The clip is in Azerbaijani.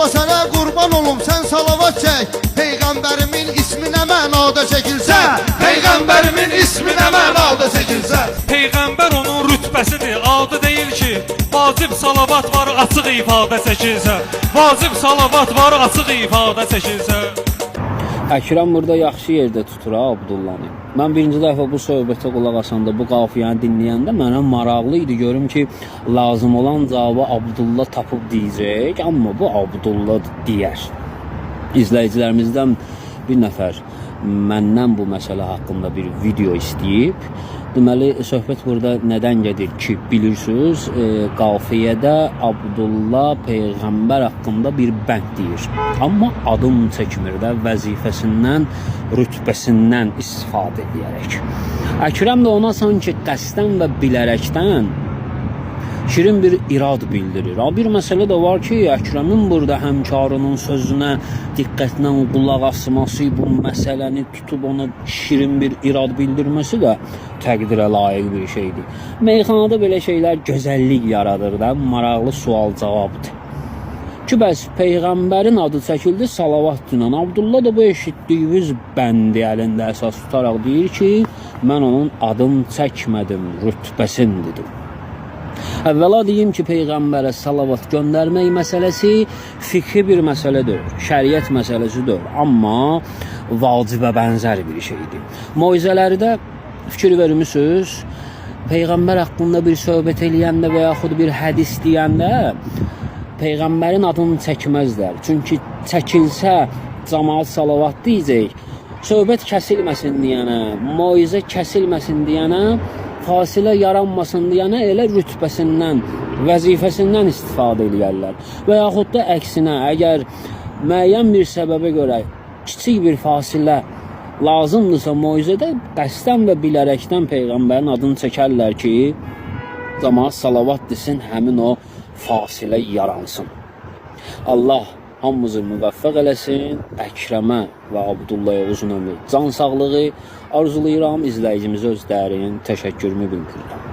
Ola sənə qurban olum, sən salavat çək. Peyğəmbərimin isminə mənada çəkilsən, Peyğəmbərimin isminə mənada çəkilsən. Peyğəmbər onun rütbəsidir, adı deyil ki. Vacib salavat var, açıq ifadə çəkilsə. Vacib salavat var, açıq ifadə çəkilsə. Əkrəm burada yaxşı yerdə tutur Abdullanı. Mən birinci dəfə bu söhbətə qulaq asanda, bu qafiyəni dinləyəndə mənə maraqlı idi. Görüm ki, lazım olan cavabı Abdullah tapıb deyəcək, amma bu Abdullah deyər. İzləyicilərimizdən bir nəfər məndən bu məsələ haqqında bir video istəyib. Deməli, söhbət burada nədən gedir ki, bilirsiniz, qafiyədə Abdullah Peyğəmbər haqqında bir bənd deyir. Amma adım çəkmir də vəzifəsindən, rütbəsindən istifadə edərək. Əkrəm də ona sanki qəsdən və bilərəkdən şirin bir irad bildirir. Bir məsələ də var ki, Əkrəmin burada həmkarının sözünə diqqətlə qulaq asması, bu məsələni tutub ona şirin bir irad bildirməsi də təqdirə layiq bir şeydir. Meyxanada belə şeylər gözəllik yaradır da, maraqlı sual-cavabdır. Ki, bəs Peyğəmbərin adı çəkildi salavat ilə. Abdullah da bu eşitdiyiniz bəndi əlində əsas tutaraq deyir ki, mən onun adını çəkmədim, rütbəsini dedim. Əvvəla deyim ki, Peyğəmbərə salavat göndərmək məsələsi fikri bir məsələdir, şəriət məsələsidir, amma vacibə bənzər bir şeydir. Moizələrdə fikir vermişsiniz, Peyğəmbər haqqında bir söhbət eləyəndə və yaxud bir hədis deyəndə Peyğəmbərin adını çəkməzlər. Çünki çəkilsə cəmaət salavat deyəcək, söhbət kəsilməsin deyənə, moizə kəsilməsin deyənə, fasilə yaranmasın deyənə elə rütbəsindən, vəzifəsindən istifadə edirlər. Və yaxud da əksinə, əgər müəyyən bir səbəbə görə kiçik bir fasilə lazımdırsa moizədə qəsdən və bilərəkdən Peyğəmbərin adını çəkərlər ki, cəmaət salavat desin, həmin o fasilə yaransın. Allah hamımızı müvəffəq eləsin. Əkrəmə və Abdullah'a uzun ömür, can sağlığı arzulayıram. İzləyicimizə öz dərin təşəkkürümü bildirirəm.